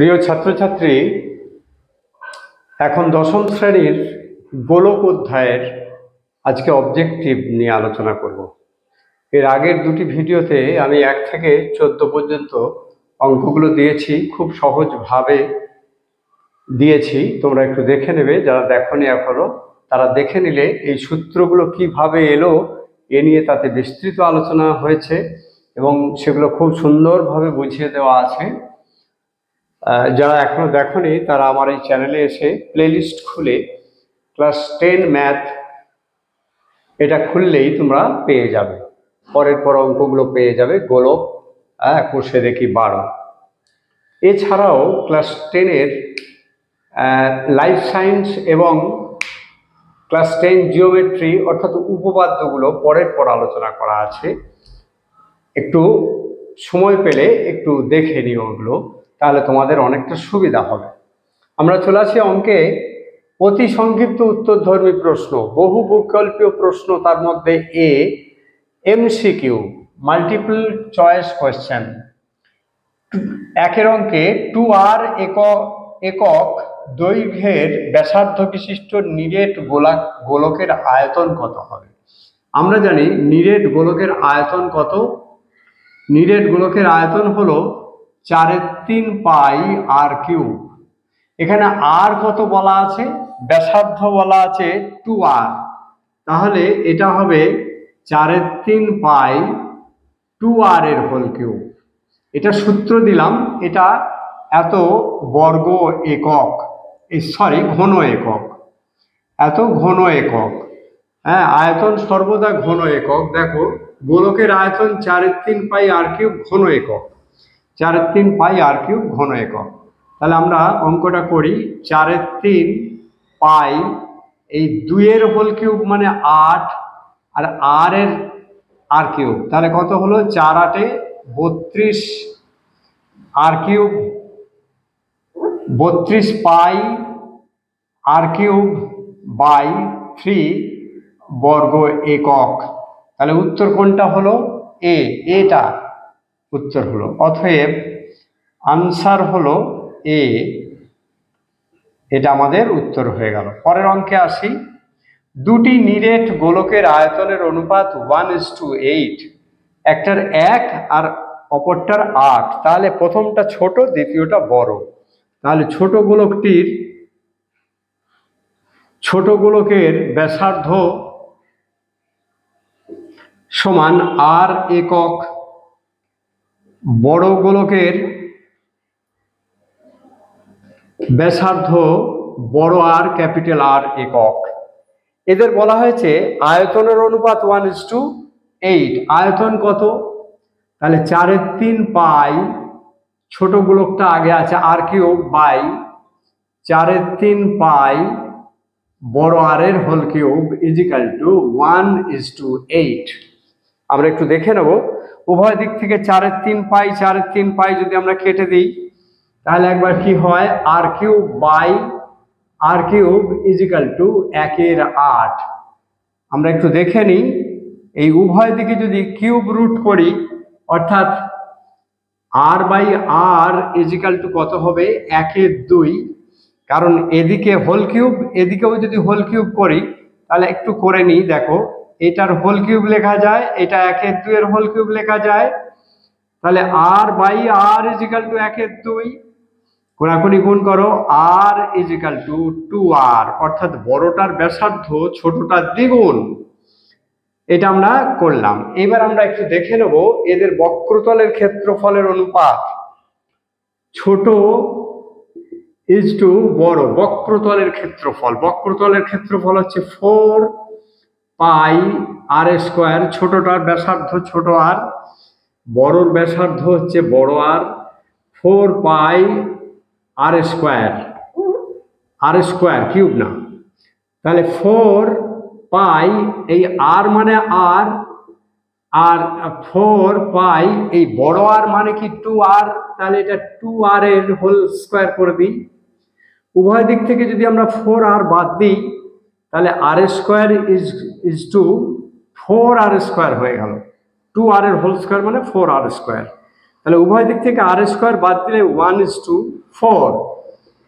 প্রিয় ছাত্রছাত্রী, এখন দশম শ্রেণীর গোলক অধ্যায়ের আজকে অবজেক্টিভ নিয়ে আলোচনা করব। এর আগের দুটি ভিডিওতে আমি 1 থেকে 14 পর্যন্ত অঙ্কগুলো দিয়েছি, খুব সহজভাবে দিয়েছি। তোমরা একটু দেখে নেবে, যারা দেখোনি এখনো তারা দেখে নিলে এই সূত্রগুলো কিভাবে এলো এ নিয়ে তাতে বিস্তৃত আলোচনা হয়েছে এবং সেগুলো খুব সুন্দরভাবে বুঝিয়ে দেওয়া আছে। যারা এখনো দেখোনি তারা আমার এই চ্যানেলে এসে প্লেলিস্ট খুলে ক্লাস 10 ম্যাথ এটা খুললেই তোমরা পেয়ে যাবে, পরের পর অঙ্কগুলো পেয়ে যাবে। গোলক 21 দেখি 12। এছাড়াও ক্লাস 10-এর লাইফ সায়েন্স এবং ক্লাস 10 জিওমেট্রি অর্থাৎ উপপাদ্যগুলো পরের পর আলোচনা করা আছে। একটু সময় পেলে একটু দেখে নিও ওগুলো, তাহলে তোমাদের অনেকটা সুবিধা হবে। আমরা চলে আসি অঙ্কে। অতি সংক্ষিপ্ত উত্তরধর্মী প্রশ্ন, বহু বৈকল্পীয় প্রশ্ন, তার মধ্যে এমসিকিউ মাল্টিপল চয়েস কোয়েশ্চেন। একের অঙ্কে 2r একক দৈর্ঘ্যের ব্যাসার্ধ বিশিষ্ট নিরেট গোলকের আয়তন কত হবে? আমরা জানি নিরেট গোলকের আয়তন কত। নিরেট গোলকের আয়তন হলো 4/3 পাই আর কিউব। এখানে আর কত বলা আছে? ব্যাসার্ধ বলা আছে 2r, তাহলে এটা হবে 4/3 পাই 2r এর হোল কিউব। এটা সূত্র দিলাম, এটা এত বর্গ একক, ঘন একক, এত ঘন একক। হ্যাঁ, আয়তন সর্বদা ঘন একক। দেখো, গোলকের আয়তন 4/3 পাই আর কিউব ঘন একক, 4/3 পাই আর কিউব ঘন একক। তাহলে আমরা অঙ্কটা করি। 4/3 পাই, এই 2-এর হোল কিউব মানে 8, আর আর এর আর কিউব, তাহলে কত হলো? 4×8 32 r cube, 32 pi r cube by 3 বর্গ একক। তাহলে উত্তর কোনটা হলো? এটা উত্তর হলো। অতএব আনসার হলো এ, এটা আমাদের উত্তর হয়ে গেল। পরের অঙ্কে আসি। দুটি নিরেট গোলকের আয়তনের অনুপাত 1:8, একটার 1 আর অপরটার 8। তাহলে প্রথমটা ছোট, দ্বিতীয়টা বড়। তাহলে ছোট গোলকের ব্যাসার্ধ সমান আর একক, বড় গোলকের ব্যাসার্ধ বড় আর, ক্যাপিটাল আর একক। এদের বলা হয়েছে আয়তনের অনুপাত 1:8। আয়তন কত? তাহলে 4/3 পাই, ছোট গোলকটা আগে আছে, আর কিউব বাই 4/3 পাই বড় আর এর হোল কিউব ইজিক্যাল টু 1:8। আমরা একটু দেখে নেব। উভয় দিক থেকে 4/3 পাই 4/3 পাই যদি আমরা কেটে দিই, তাহলে একবার কি হয়? R cube by r cube equal to 1/8। আমরা একটু দেখে নিই, এই উভয় দিকে যদি কিউব রুট করি, অর্থাৎ আর বাই আর ইজিক্যাল টু কত হবে? 1/2। কারণ এদিকে হোল কিউব, এদিকেও যদি হোল কিউব করি, তাহলে একটু করে নিই। দেখো, এটার হোল কিউব লেখা যায়, এটা 1/2 এর হোল কিউব লেখা যায়। তাহলে আর বাই আর ইজিক্যাল টু 1/2। কোনাকুনি গুণ করো, আর ইজিক্যাল টু 2r, অর্থাৎ বড়টার ব্যাসার্ধ ছোটটার দ্বিগুণ। এটা আমরা করলাম। এবার আমরা একটু দেখে নেব এদের বক্রতলের ক্ষেত্রফলের অনুপাত। ছোট ইজ টু বড় বক্রতলের ক্ষেত্রফল হচ্ছে 4 পাই আর স্কোয়ার। ছোটটার ব্যাসার্ধ ছোট আর, বড়র ব্যাসার্ধ হচ্ছে বড় আর। 4 পাই আর স্কোয়ার কিউব না। তাহলে 4 পাই, এই আর মানে আর, আর 4 পাই এই বড় আর মানে কি 2r, তাহলে এটা 2r এর হোল স্কোয়ার করে দিই। উভয় দিক থেকে যদি আমরা 4r বাদ দিই, তাহলে r square is to 4r square হয়ে গেল। 2r এর হোল স্কোয়ার মানে 4r স্কোয়ার। তাহলে উভয় দিক থেকে আর স্কোয়ার বাদ দিলে 1:4,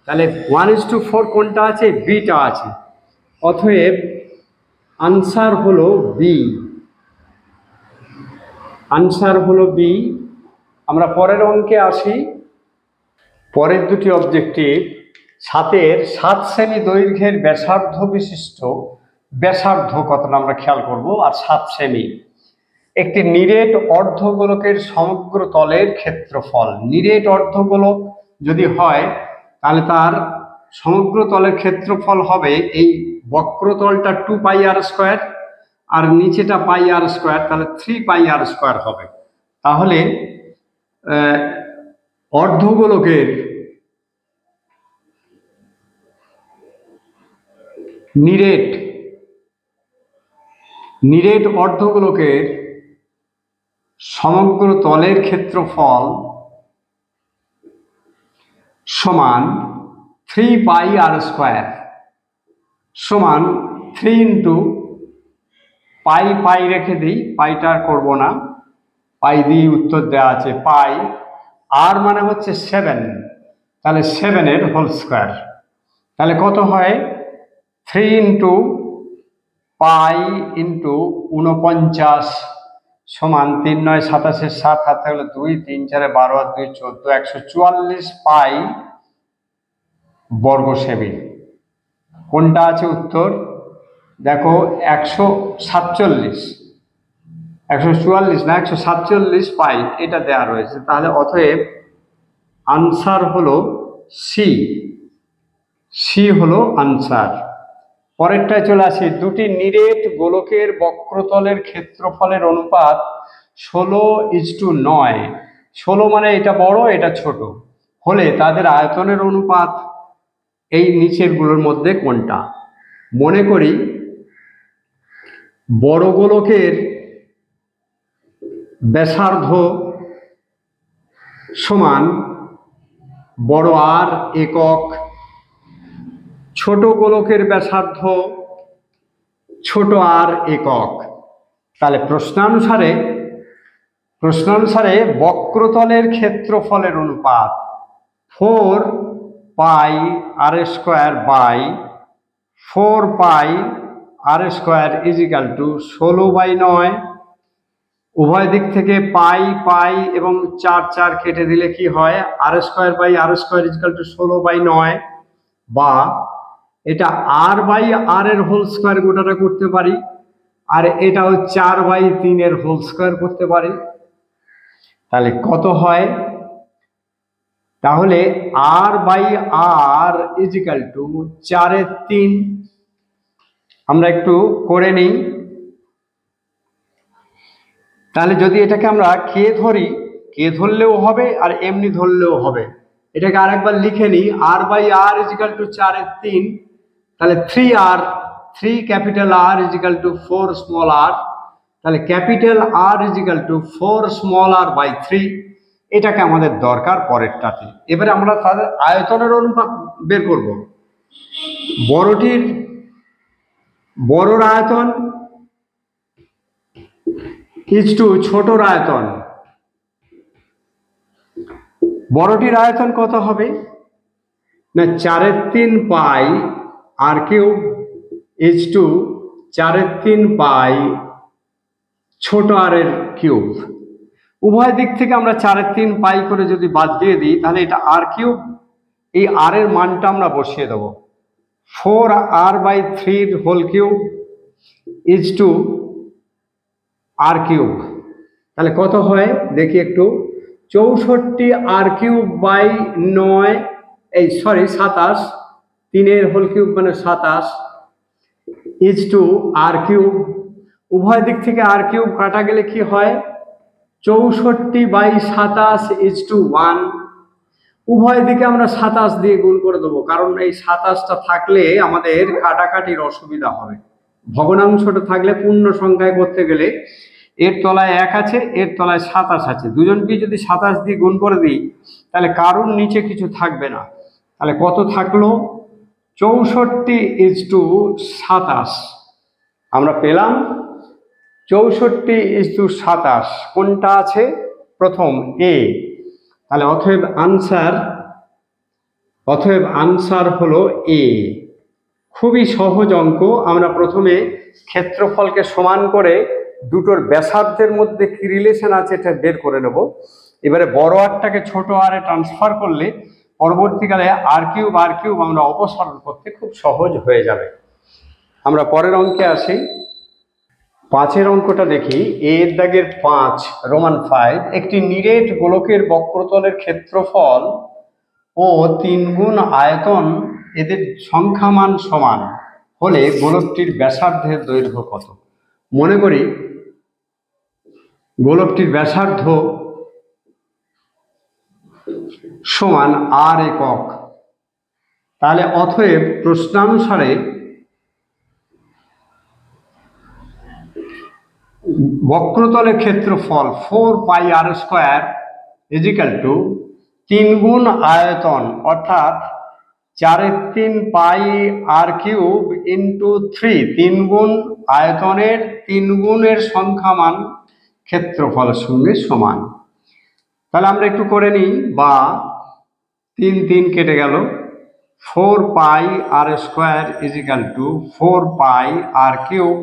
তাহলে 1:4 কোনটা আছে? বিটা আছে। অতএব আনসার হলো বি, আনসার হলো বি। আমরা পরের অঙ্কে আসি। পরের দুটি অবজেক্টিভ, 7 সেমি দৈর্ঘ্যের ব্যাসার্ধ বিশিষ্ট, ব্যাসার্ধ কথাটা আমরা খেয়াল করব, আর 7 সেমি একটি নিরেট অর্ধগোলকের সমগ্র তলের ক্ষেত্রফল। নিরেট অর্ধগোলক যদি হয় তাহলে তার সমগ্র তলের ক্ষেত্রফল হবে, এই বক্রতলটা 2πr², আর নিচেটা πr², তাহলে 3πr² হবে। তাহলে অর্ধগোলকের নিরেট অর্ধগোলকের সমগ্র তলের ক্ষেত্রফল সমান 3πr² সমান 3 ইন্টু পাই, পাই রেখে দিই, পাইটা আর করবো না, পাই দিয়ে উত্তর দেওয়া আছে। পাই আর মানে হচ্ছে 7, তাহলে 7-এর হোল স্কোয়ার। তাহলে কত হয়? 3 ইন্টু পাই ইন্টু 49 সমান 3 9 27, 7 হাত থাকলে 2, 3 4 12 আর 2 14, 144 পাই বর্গ সেমি। কোনটা আছে উত্তর? দেখো 147, 144 না 147 পাই, এটা দেওয়া রয়েছে। তাহলে অতএব আনসার হলো সি, সি হলো আনসার। পরেরটায় চলে আসি। দুটি নিরেট গোলকের বক্রতলের ক্ষেত্রফলের অনুপাত 16:9, 16 মানে এটা বড় এটা ছোট হলে তাদের আয়তনের অনুপাত এই নিচের গুলোর মধ্যে কোনটা? মনে করি বড় গোলকের ব্যাসার্ধ সমান বড় আর একক, ছোট গোলকের ব্যাসার্ধ ছোট আর একক। তাহলে প্রশ্নানুসারে বক্রতলের ক্ষেত্রফলের অনুপাত 4πr² = 16/9। উভয় দিক থেকে পাই পাই এবং 4 4 কেটে দিলে কি হয়? r² = 16/9, বা এটা r/r এর হোল স্কোয়ার গোটাটা করতে পারি, আর এটাও 4/3 এর হোল স্কোয়ার করতে পারি। তাহলে কত হয়? তাহলে r/r = 4/3। আমরা একটু করে নিই। তাহলে যদি এটাকে আমরা কে ধরি, কে ধরলেও হবে আর এমনি ধরলেও হবে। এটাকে আরেকবার লিখে নিই, r/r = 4/3, তাহলে 3r, 3 capital R = 4 small r, তাহলে ক্যাপিটাল R = 4 স্মল r/3। এটাকে আমাদের দরকার পরেরটাতে। এবারে আমরা তাদের আয়তনের অনুপাত বের করব। বড়র আয়তন ইজটু ছোটর আয়তন। বড়টির আয়তন কত হবে? না 4/3 পাই r³ ইজটু 4/3 পাই ছোট r এর কিউব। উভয় দিক থেকে আমরা 4/3 পাই করে যদি বাদ দিয়ে দিই তাহলে এটা r³, এই r এর মানটা আমরা বসিয়ে দেব, 4r/3 হোল কিউব ইজটু r³। তাহলে কত হয় দেখি একটু, 64r³ 27, 3 হোল কিউব মানে 27 ইজটু r³। উভয় দিক থেকে r³ কাটা গেলে কি হয়? 64/27 ইজটু 1। উভয় দিকে আমরা 27 দিয়ে গুণ করে দেবো, কারণ এই 27টা থাকলে আমাদের কাটাকাটির অসুবিধা হবে। ভগ্নাংশটা থাকলে পূর্ণ সংখ্যায় করতে গেলে এর তলায় 1 আছে, এর তলায় 27 আছে, দুজনকে যদি 27 দিয়ে গুণ করে দিই তাহলে কারোর নিচে কিছু থাকবে না। তাহলে কত থাকলো? 64:27। আমরা পেলাম 64:27। কোনটা আছে? প্রথম এ, তাহলে অতএব আনসার হলো এ। খুবই সহজ অঙ্ক। আমরা প্রথমে ক্ষেত্রফলকে সমান করে দুটোর ব্যাসার্ধের মধ্যে কি রিলেশন আছে এটা বের করে নেব। এবারে বড় আরটাকে ছোট আরে ট্রান্সফার করলে পরবর্তীকালে আর কিউব আমরা অপসারণ করতে খুব সহজ হয়ে যাবে। আমরা পরের অঙ্কে আসি। 5 অঙ্কটা দেখি। এর দাগের 5 রোমান 5, একটি নিরেট গোলকের বক্রতলের ক্ষেত্রফল ও 3 গুণ আয়তন এদের সংখ্যামান সমান হলে গোলকটির ব্যাসার্ধের দৈর্ঘ্য কত? মনে করি গোলকটির ব্যাসার্ধ সমান আর একক, তাহলে অতএব প্রশ্নানুসারে বক্রতলের ক্ষেত্রফল 4 pi r square equal two 3 গুণ আয়তন অর্থাৎ 4/3 পাই আর কিউব ইন্টু 3 গুণ আয়তনের 3 গুণের সংখ্যামান ক্ষেত্রফলের সঙ্গে সমান। তাহলে আমরা একটু করে নিই, বা 3 কেটে গেল, 4 pi r square equal to 4 pi r cube.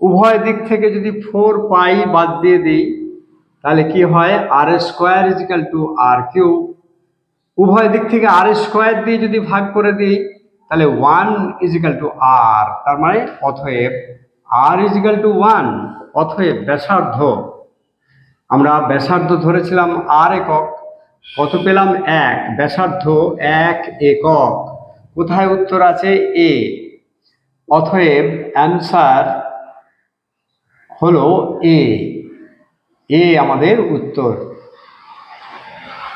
উভয় দিক থেকে যদি 4 পাই বাদ দিয়ে দিই তাহলে কি হয়, আর স্কোয়ার ইজিক্যাল টু আর কিউব। উভয় দিক থেকে আর স্কোয়ার দিয়ে যদি ভাগ করে দিই তাহলে 1 ইজিক্যাল টু আর, তার মানে অতএব আর ইজিক্যাল টু 1। অতএব ব্যাসার্ধ, আমরা ব্যাসার্ধ ধরেছিলাম আর একক, কত পেলাম 1, ব্যাসার্ধ 1 একক। কোথায় উত্তর আছে? এ। অতএব অ্যান্সার হলো এ। এ আমাদের উত্তর।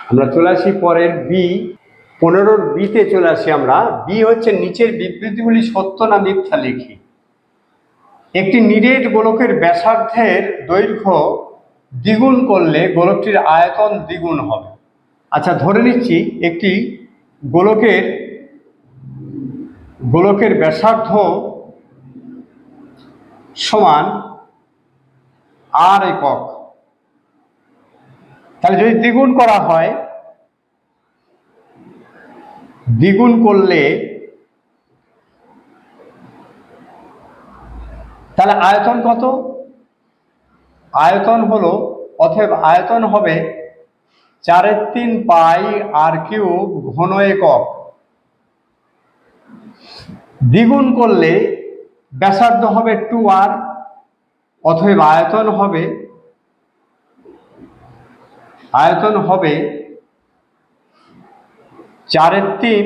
আমরা চলে আসি পরের বি। 15 বিতে চলে আসি আমরা। বি হচ্ছে নিচের বিবৃতিগুলি সত্য না মিথ্যা লিখি। একটি নিরেট গোলকের ব্যাসার্ধের দৈর্ঘ্য দ্বিগুণ করলে গোলকটির আয়তন দ্বিগুণ হবে। আচ্ছা, ধরে নিচ্ছি একটি গোলকের ব্যাসার্ধ সমান আর একক, তাহলে যদি দ্বিগুণ করা হয়, দ্বিগুণ করলে তাহলে আয়তন কত? আয়তন হলো, অতএব আয়তন হবে 4/3 পাই আর কিউব ঘন একক। দ্বিগুণ করলে ব্যাসার্ধ হবে 2r, অতএব আয়তন হবে 4/3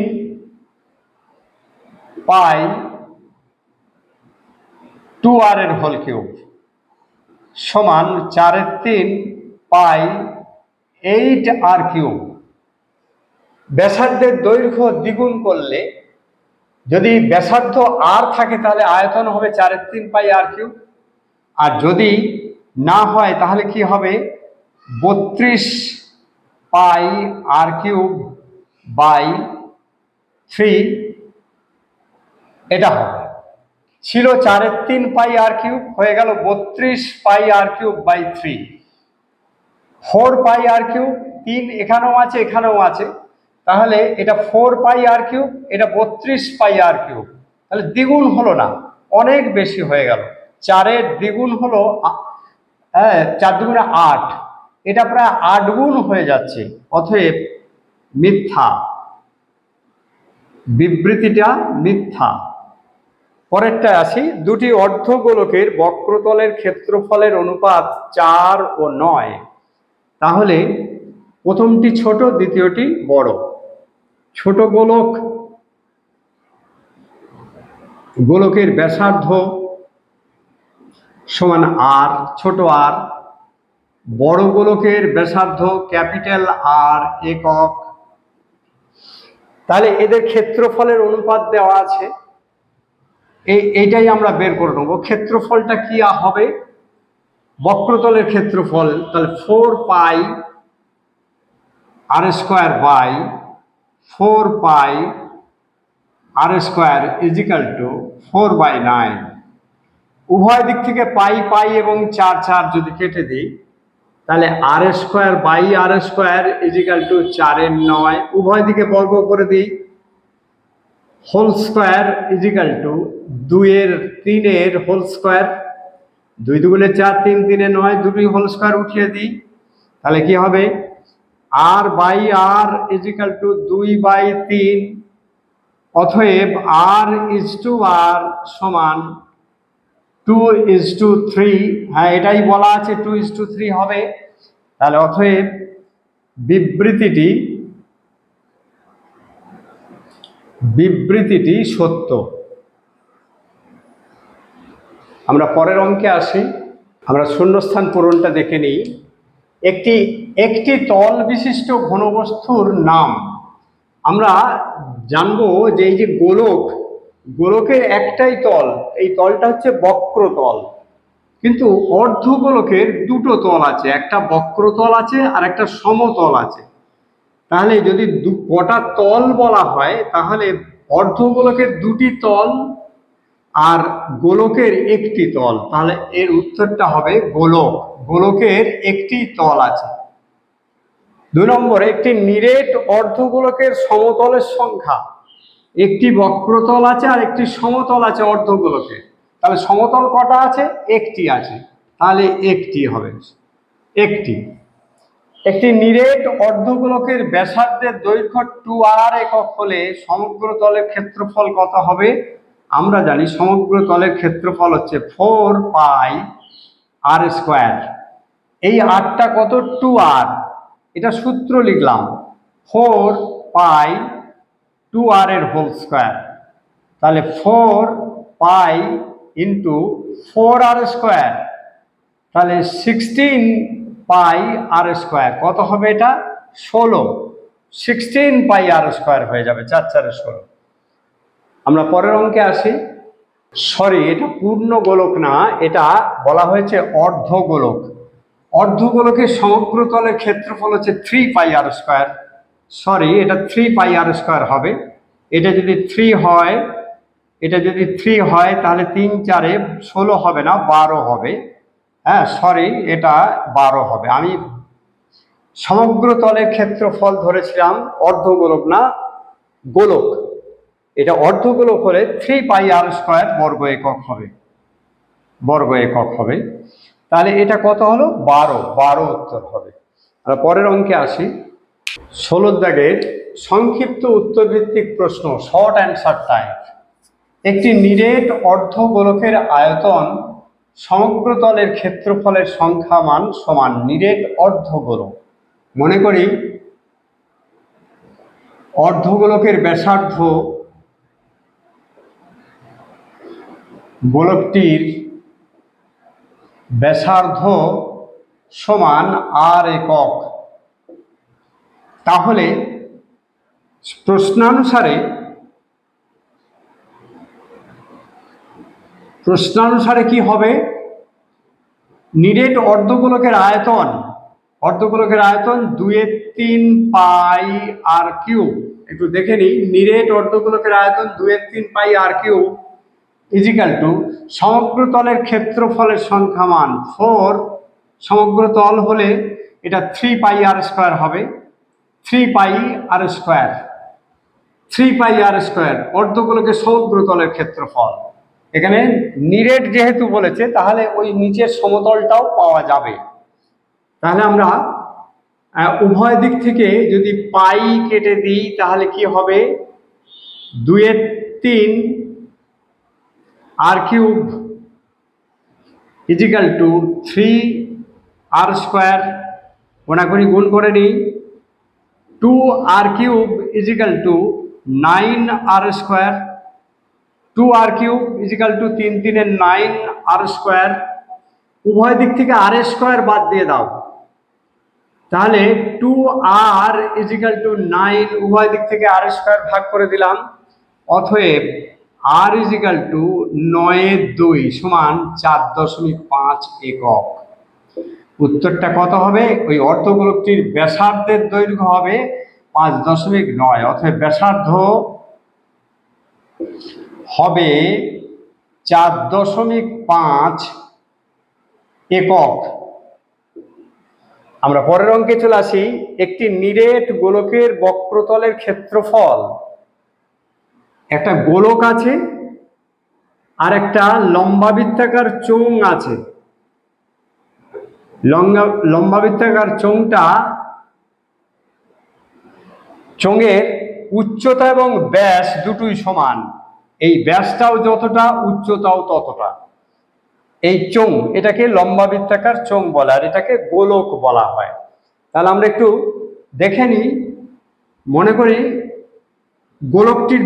পাই 2r এর হোল কিউব সমান 4/3 পাই 8r কিউব। ব্যাসার্ধের দৈর্ঘ্য দ্বিগুণ করলে, যদি ব্যাসার্ধ আর থাকে তাহলে আয়তন হবে 4/3 পাই আর কিউব, আর যদি না হয় তাহলে কি হবে, 32 পাই আর কিউব বাই 3 এটা হবে। ছিল 4/3 পাই আর কিউব, হয়ে গেল 32 pi r cube by 3। 4 pi r cube, 3 এখানেও আছে এখানেও আছে, তাহলে এটা 4 পাই আর কিউব, এটা 32 পাই আর কিউব। তাহলে দ্বিগুণ হলো না, অনেক বেশি হয়ে গেল। 4-এর দ্বিগুণ হলো 4 দুগুণে 8, এটা প্রায় 8 গুণ হয়ে যাচ্ছে। অতএব মিথ্যা, বিবৃতিটা মিথ্যা। পরেরটা আসি। দুটি অর্ধগোলকের বক্রতলের ক্ষেত্রফলের অনুপাত 4 ও 9, তাহলে প্রথমটি ছোট দ্বিতীয়টি বড়। ছোট গোলকের ব্যাসার্ধ সমান আর, ছোট আর। বড় গোলকের ব্যাসার্ধ ক্যাপিটাল আর একক। তাহলে এদের ক্ষেত্রফলের অনুপাত দেওয়া আছে, এইটাই আমরা বের করে নেব। ক্ষেত্রফলটা কি হবে? বক্রতলের ক্ষেত্রফল, তাহলে 4 pi r square by 4 pi r square equal to 4/9। উভয় দিক থেকে পাই পাই এবং 4 4 যদি কেটে দিই তাহলে r square by r square equal to 4/9, উভয় দিকে বর্গ করে দিই, whole square equal to 2/3 whole square, 2 দুগুণে 4, 3 3 9, দুটোই হোল স্কোয়ার উঠিয়ে দিই, তাহলে কি হবে আর বাই আর ইজিক্যাল টু 2/3, অতএব আর ইজ টু আর সমান 2:3। হ্যাঁ, এটাই বলা আছে 2:3 হবে। তাহলে অতএব বিবৃতিটি সত্য। আমরা পরের অঙ্কে আসি। আমরা শূন্যস্থান পূরণটা দেখে নিই। একটি তল বিশিষ্ট ঘনবস্তুর নাম। আমরা জানবো যে এই যে গোলকের একটাই তল, এই তলটা হচ্ছে বক্রতল, কিন্তু অর্ধগোলকের দুটো তল আছে, একটা বক্রতল আছে আর একটা সমতল আছে। তাহলে যদি কটা তল বলা হয়, তাহলে অর্ধগোলকের দুটি তল আর গোলকের একটি তল, তাহলে এর উত্তরটা হবে গোলকের একটি তল আছে। 2 নম্বরে একটি নিরেট অর্ধগোলকের সমতলের সংখ্যা। একটি বক্রতল আছে আর একটি সমতল আছে অর্ধগোলকে, তাহলে সমতল কটা আছে? একটি আছে, তাহলে একটি হবে। একটি নিরেট অর্ধগোলকের ব্যাসার্ধের দৈর্ঘ্য 2r একক হলে সমগ্র তলের ক্ষেত্রফল কত হবে? আমরা জানি সমগ্র তলের ক্ষেত্রফল হচ্ছে 4πr²। এই আরটা কত? 2r। এটা সূত্র লিখলাম 4π2r এর হোল স্কোয়ার, তাহলে 4π ইন্টু 4r², তাহলে 16πr²। কত হবে এটা? 16। 16πr² হয়ে যাবে, 4 4 16। আমরা পরের অঙ্কে আসি। সরি, এটা পূর্ণ গোলক না, এটা বলা হয়েছে অর্ধগোলক। অর্ধগোলকের সমগ্র তলের ক্ষেত্রফল হচ্ছে 3πr²। সরি, এটা 3πr² হবে। এটা যদি 3 হয় তাহলে 3 4 16 হবে না, 12 হবে। হ্যাঁ সরি, এটা 12 হবে। আমি সমগ্র তলের ক্ষেত্রফল ধরেছিলাম, অর্ধগোলক না গোলক। এটা অর্ধগোলক হলে 3πr² বর্গ একক হবে। তাহলে এটা কত হলো? 12 উত্তর হবে। আর পরের অঙ্কে আসি। 16 দাগের সংক্ষিপ্ত উত্তর ভিত্তিক প্রশ্ন, শর্ট অ্যান্সার টাইপ। একটি নিরেট অর্ধগোলকের আয়তন সমগ্র তলের ক্ষেত্রফলের সংখ্যা মান সমান নিরেট অর্ধগোলক। মনে করি অর্ধগোলকের ব্যাসার্ধ, গোলকটির ব্যাসার্ধ সমান r একক। তাহলে প্রশ্নানুসারে কি হবে? নিরেট অর্ধগোলকের আয়তন 2/3πr³ একটু দেখে নিই। নিরেট অর্ধগোলকের আয়তন 2/3πr³ ইজিক্যাল টু সমগ্র তলের ক্ষেত্রফলের সংখ্যা মান 4। সমগ্র তল হলে এটা 3πr² হবে। 3πr² অর্ধগোলকের সমগ্র তলের ক্ষেত্রফল। এখানে নিরেট যেহেতু বলেছে, তাহলে ওই নিচের সমতলটাও পাওয়া যাবে। তাহলে আমরা উভয় দিক থেকে যদি পাই কেটে দিই, তাহলে কি হবে? 2/3r³ is equal two 3r²। কোনাকুনি গুণ করে নিই। 2r³ is equal two 9r²। 2r³ is equal two 3 3 9r²। উভয় দিক থেকে r² বাদ দিয়ে দাও, তাহলে 2r ইজিক্যাল টু 9, উভয় দিক থেকে r² ভাগ করে দিলাম। অতএব r ইজিক্যাল টু 9/2 সমান 4.5 একক। উত্তরটা কত হবে? ওই অর্ধগোলকটির ব্যাসার্ধের দৈর্ঘ্য হবে 5.9। অতএব ব্যাসার্ধ হবে 4.5 একক। আমরা পরের অঙ্কে চলে আসি। একটি নিরেট গোলকের বক্রতলের ক্ষেত্রফল, একটা গোলক আছে আর একটা লম্বাবৃত্তাকার চোঙ আছে। লম্বাবৃত্তাকার চোঙের উচ্চতা এবং ব্যাস দুটোই সমান। এই ব্যাসটাও যতটা, উচ্চতাও ততটা। এই চোঙ, এটাকে লম্বাবৃত্তাকার চোঙ বলে, আর এটাকে গোলক বলা হয়। তাহলে আমরা একটু দেখে নিই। মনে করি গোলকটির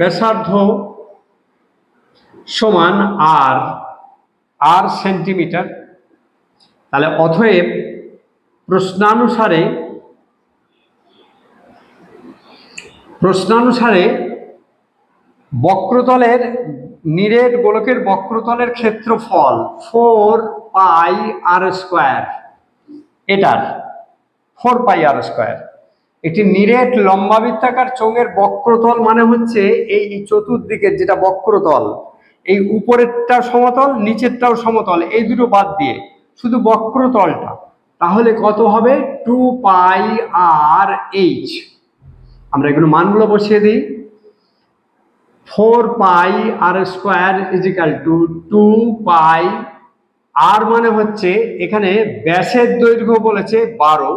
ব্যাসার্ধ সমান আর সেন্টিমিটার। তাহলে অতএব প্রশ্নানুসারে বক্রতলের নিরেট গোলকের বক্রতলের ক্ষেত্রফল 4 পাই আর স্কোয়ার। এটার 4 পাই আর স্কোয়ার। একটি নিরেট লম্বাবৃত্তাকার চোঙের বক্রতল মানে হচ্ছে এই চতুর্দিকের যেটা বক্রতল, এই উপরেরটা সমতল, নিচেরটাও সমতল, এই দুটো বাদ দিয়ে শুধু বক্রতলটা। তাহলে কত হবে? 2 পাই আর এইচ। আমরা এগুলো মানগুলো বসিয়ে দিই। 4 pi r square equal two 2 পাই। আর মানে হচ্ছে এখানে ব্যাসের দৈর্ঘ্য বলেছে 12,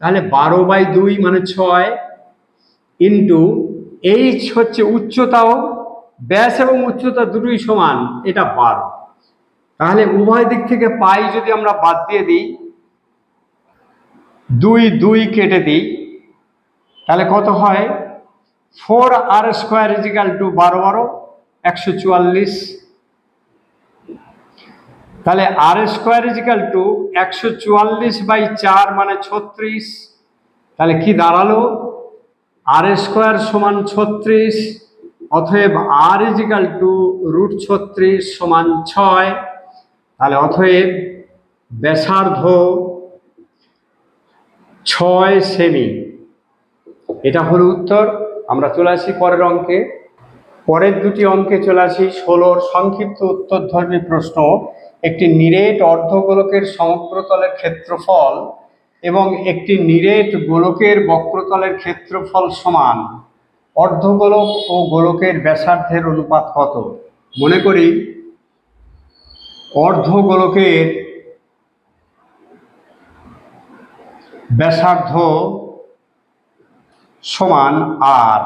তাহলে 12/2 মানে 6, ইন্টু এইচ হচ্ছে উচ্চতাও, ব্যাস এবং উচ্চতা দুটোই সমান, এটা 12। তাহলে উভয় দিক থেকে পাই যদি আমরা বাদ দিয়ে দিই, 2 কেটে দিই, তাহলে কত হয়? 4 আর স্কোয়ার ইজিক্যাল টু 12 144। তাহলে আর স্কোয়ার ইজিক্যাল টু 144/4 মানে 36। তাহলে কি দাঁড়ালো? আর স্কোয়ার সমান 36। অতএব আর ইজিক্যাল টু √36 সমান 6। তাহলে অতএব ব্যাসার্ধ 6 সেমি। এটা হলো উত্তর। আমরা চলে আসি পরের অঙ্কে। পরের দুটি অঙ্কে চলে আসি। 16 সংক্ষিপ্ত উত্তরধর্মী প্রশ্ন। একটি নিরেট অর্ধগোলকের সমগ্রতলের ক্ষেত্রফল এবং একটি নিরেট গোলকের বক্রতলের ক্ষেত্রফল সমান। অর্ধগোলক ও গোলকের ব্যাসার্ধের অনুপাত কত? মনে করি অর্ধগোলকের ব্যাসার্ধ সমান আর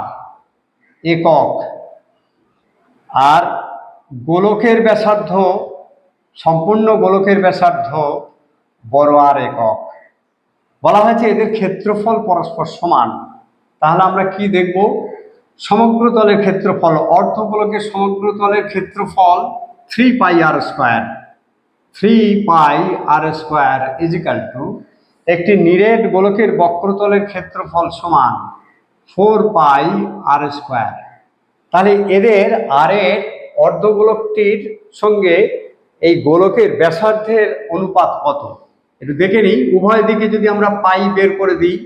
একক, আর গোলকের ব্যাসার্ধ, সম্পূর্ণ গোলকের ব্যাসার্ধ বড় আর একক। বলা হয়েছে এদের ক্ষেত্রফল পরস্পর সমান। তাহলে আমরা কি দেখব? সমগ্রতলের ক্ষেত্রফল, অর্ধগোলকের সমগ্রতলের ক্ষেত্রফল 3 পাই আর স্কোয়ার। 3 পাই আর স্কোয়ার ইজিক্যাল টু একটি নিরেট গোলকের বক্রতলের ক্ষেত্রফল সমান 4 পাই আর স্কোয়ার। তাহলে এদের আরের অর্ধগোলকটির সঙ্গে এই গোলকের ব্যাসার্ধের অনুপাত কত একটু দেখে নিই। উভয় দিকে যদি আমরা পাই বের করে দিই,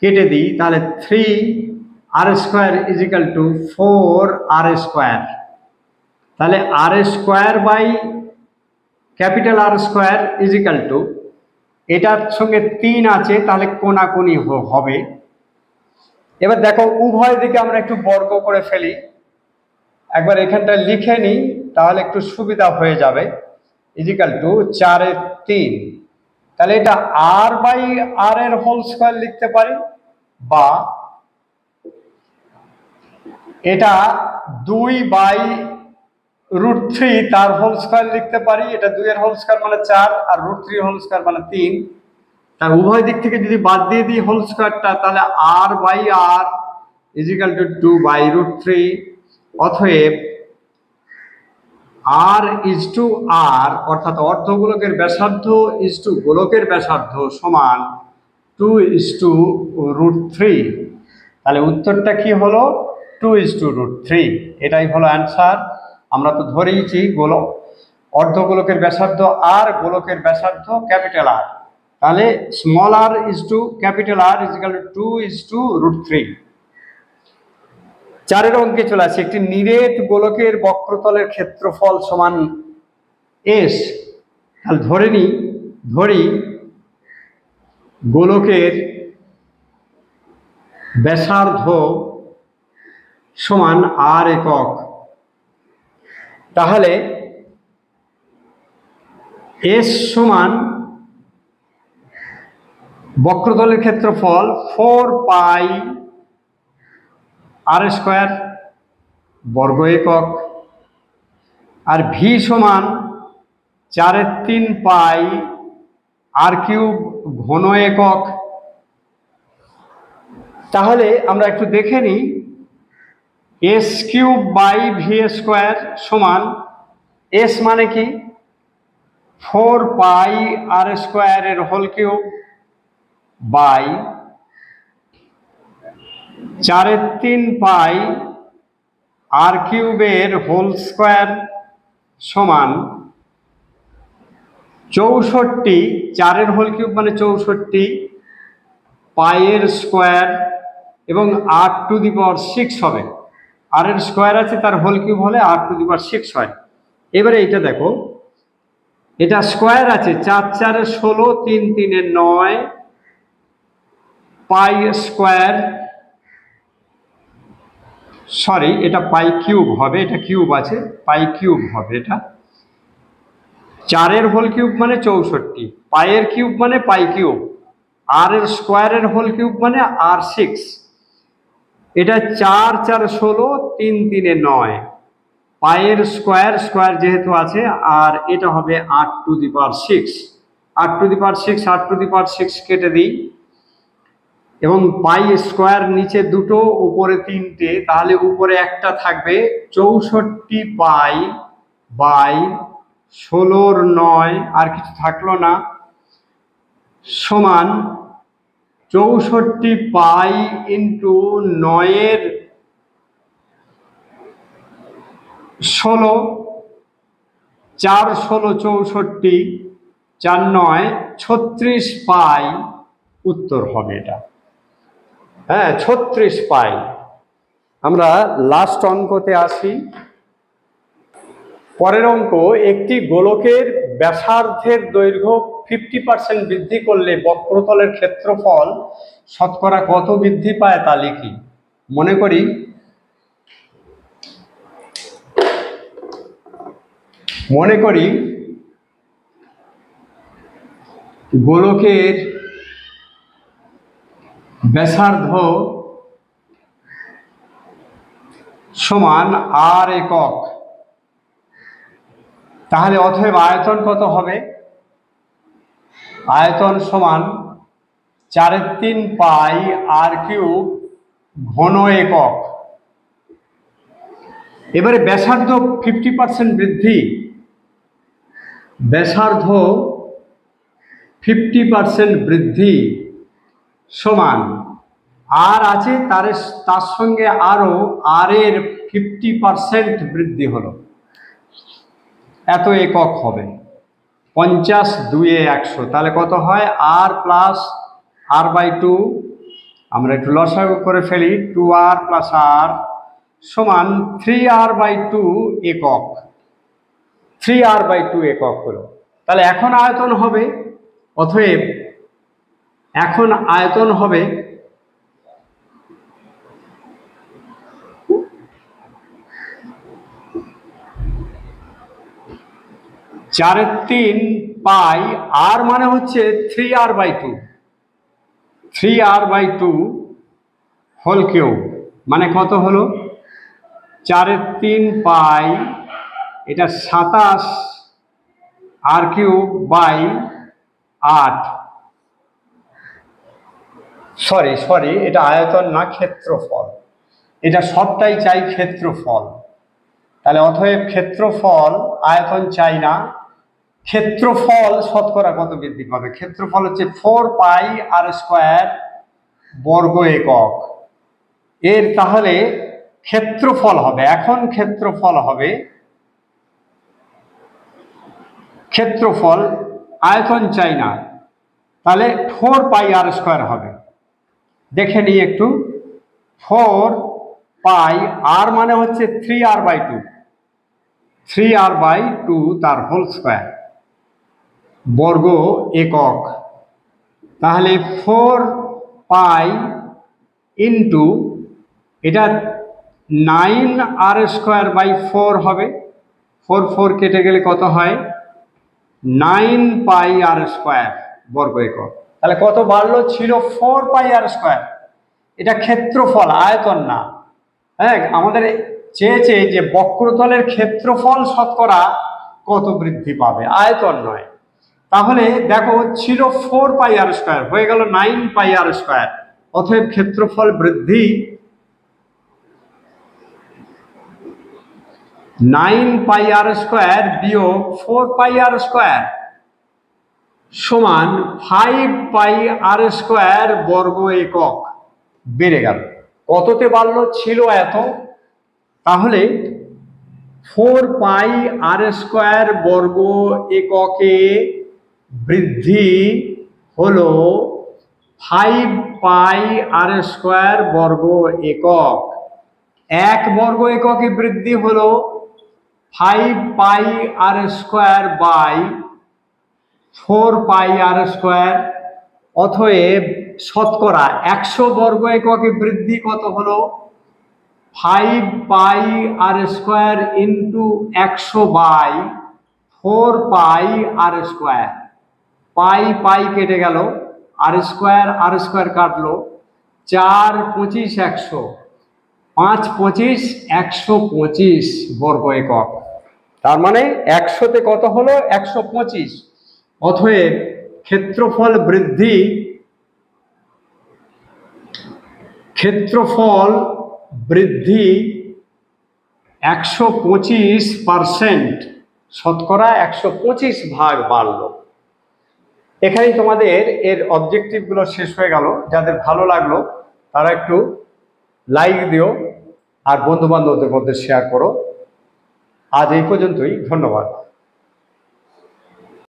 কেটে দিই, তাহলে 3 r square equal to 4 r square. তাহলে r square by capital r square equal to, এটার সঙ্গে 3 আছে, তাহলে কোনাকুনি হবে। এবার দেখো উভয় দিকে আমরা একটু বর্গ করে ফেলি। একবার এখানটা লিখে নিই, তাহলে একটু সুবিধা হয়ে যাবে। ইজিক্যাল টু 4 এর 3। তাহলে এটা আর বাই আর এর হোল স্কোয়ার লিখতে পারি, বা এটা 2/√3 তার হোল স্কোয়ার লিখতে পারি। এটা 2 এর হোল স্কোয়ার মানে 4, আর √3 হোল স্কোয়ার মানে 3। তার উভয় দিক থেকে যদি বাদ দিয়ে দিই হোল স্কোয়ারটা, তাহলে আর বাই আর ইজিক্যাল টু 2/√3। অতএব আর ইজ টু আর, অর্থাৎ অর্ধগোলকের ব্যাসার্ধ ইজ টু গোলকের ব্যাসার্ধ সমান 2:√3। তাহলে উত্তরটা কি হলো? 2:√3। এটাই হলো অ্যান্সার। আমরা তো ধরেইছি অর্ধগোলকের ব্যাসার্ধ আর, গোলকের ব্যাসার্ধ ক্যাপিটাল আর। তাহলে small R is to capital R is equal to 2:√3। 4 অঙ্কে চলে আসছে, একটি নিরেট গোলকের বক্রতলের ক্ষেত্রফল সমান এস। তাহলে ধরি গোলকের ব্যাসার্ধ সমান r একক। তাহলে এস সমান বক্রতলের ক্ষেত্রফল 4 পাই r স্কয়ার বর্গ একক, আর ভি সমান 4/3 পাই r কিউব ঘন একক। তাহলে আমরা একটু দেখে নিই, S cube by V square সমান এস মানে কি 4 পাই r স্কয়ার এর whole cube by 4/3 pi r কিউবের হোল স্কয়ার সমান 64, 4 এর হোল কিউব মানে 64 পাইয়ের স্কয়ার এবং r⁶ হবে। r এর স্কয়ার আছে, তার হোল কিউব হলে r⁶ হয়। এবারে এটা দেখো, এটা স্কয়ার আছে, 4 4 16, 3 3 9 পাই স্কয়ার, সরি এটা পাই কিউব হবে, এটা কিউব আছে, পাই কিউব হবে। এটা 4 এর হোল কিউব মানে 64, পাইয়ের কিউব মানে পাই কিউব, r এর স্কয়ারের হোল কিউব মানে r6। এটা 4 4 16, 3 3 9 পাইয়ের স্কয়ার, স্কয়ার যেহেতু আছে, আর এটা হবে r⁶। r⁶ কেটে দিই, এবং পাই স্কয়ার নিচে দুটো, উপরে 3টে, তাহলে উপরে একটা থাকবে 64 পাই বাই 16 9, আর কিছু থাকলো না, সমান 64 পাই ইন্টু 9 16, 4 16 64, 4 9 36 পাই উত্তর হবে এটা। হ্যাঁ, 36 পাই। আমরা লাস্ট অঙ্কতে আসি। পরের অঙ্ক, একটি গোলকের ব্যাসার্ধের দৈর্ঘ্য 50% বৃদ্ধি করলে বক্রতলের ক্ষেত্রফল শতকরা কত বৃদ্ধি পায় তা লিখি। মনে করি গোলকের ব্যাসার্ধ সমান r একক। তাহলে অতএব আয়তন কত হবে? আয়তন সমান 4/3 পাই r কিউব ঘন একক। এবারে ব্যাসার্ধ 50% বৃদ্ধি, ব্যাসার্ধ 50% বৃদ্ধি সমান আর আছে, তার সঙ্গে আরো r এর 50% বৃদ্ধি হলো, এত একক হবে। 50 2 100, তাহলে কত হয়? r প্লাস r/2, আমরা একটু লসাগু করে ফেলি, 2r প্লাস r সমান 3r/2 একক। 3r/2 একক হলো। তাহলে এখন আয়তন হবে, অতএব এখন আয়তন হবে 4/3 পাই, আর মানে হচ্ছে 3r/2, 3r/2 হোল কিউব, মানে কত হলো? 4/3 পাই, এটা 27 r কিউব বাই 8। সরি এটা আয়তন না, ক্ষেত্রফল। এটা সবটাই চাই ক্ষেত্রফল। তাহলে অতএব ক্ষেত্রফল, আয়তন চাই না, ক্ষেত্রফল শতকরা কত বৃদ্ধি পাবে? ক্ষেত্রফল হচ্ছে 4 পাই r স্কয়ার বর্গ একক। এর তাহলে ক্ষেত্রফল হবে, এখন ক্ষেত্রফল হবে, ক্ষেত্রফল, আয়তন চাই না, তাহলে 4 পাই r স্কয়ার হবে। দেখে নিই একটু, 4 পাই, আর মানে হচ্ছে 3r/2, 3r/2 তার হোল স্কোয়ার বর্গ একক। তাহলে 4 পাই ইন্টু এটা 9r²/4 হবে। 4 কেটে গেলে কত হয়? 9πr² বর্গ একক। তাহলে কত বাড়লো? ছিল 4πr²। এটা ক্ষেত্রফল, আয়তন না। হ্যাঁ, আমাদের চেয়েছে যে বক্রতলের ক্ষেত্রফল শতকরা কত বৃদ্ধি পাবে, আয়তন নয়। তাহলে দেখো ছিল 4πr², হয়ে গেল 9πr²। অতএব ক্ষেত্রফল বৃদ্ধি 9πr² বিয়োগ 4πr² সমান 5πr² বর্গ একক বেড়ে গেল। কততে বাড়লো? ছিল এত, তাহলে 4πr² বর্গ এককে বৃদ্ধি হলো 5πr² বর্গ একক। এক বর্গ এককে বৃদ্ধি হলো 5πr²/4πr²। অতএব শতকরা 100 বর্গ এককে বৃদ্ধি কত হলো? 5πr² into 100/4πr²। পাই কেটে গেল, আর² কাটলো, 4 25 100, 5 25 125 বর্গ একক। তার মানে 100তে কত হলো? 125। অতএব ক্ষেত্রফল বৃদ্ধি 125%, শতকরা 125 ভাগ বাড়লো। এখানেই তোমাদের এর অবজেক্টিভগুলো শেষ হয়ে গেল। যাদের ভালো লাগলো তারা একটু লাইক দিও আর বন্ধু বান্ধবদের মধ্যে শেয়ার করো। আজ এই পর্যন্তই, ধন্যবাদ।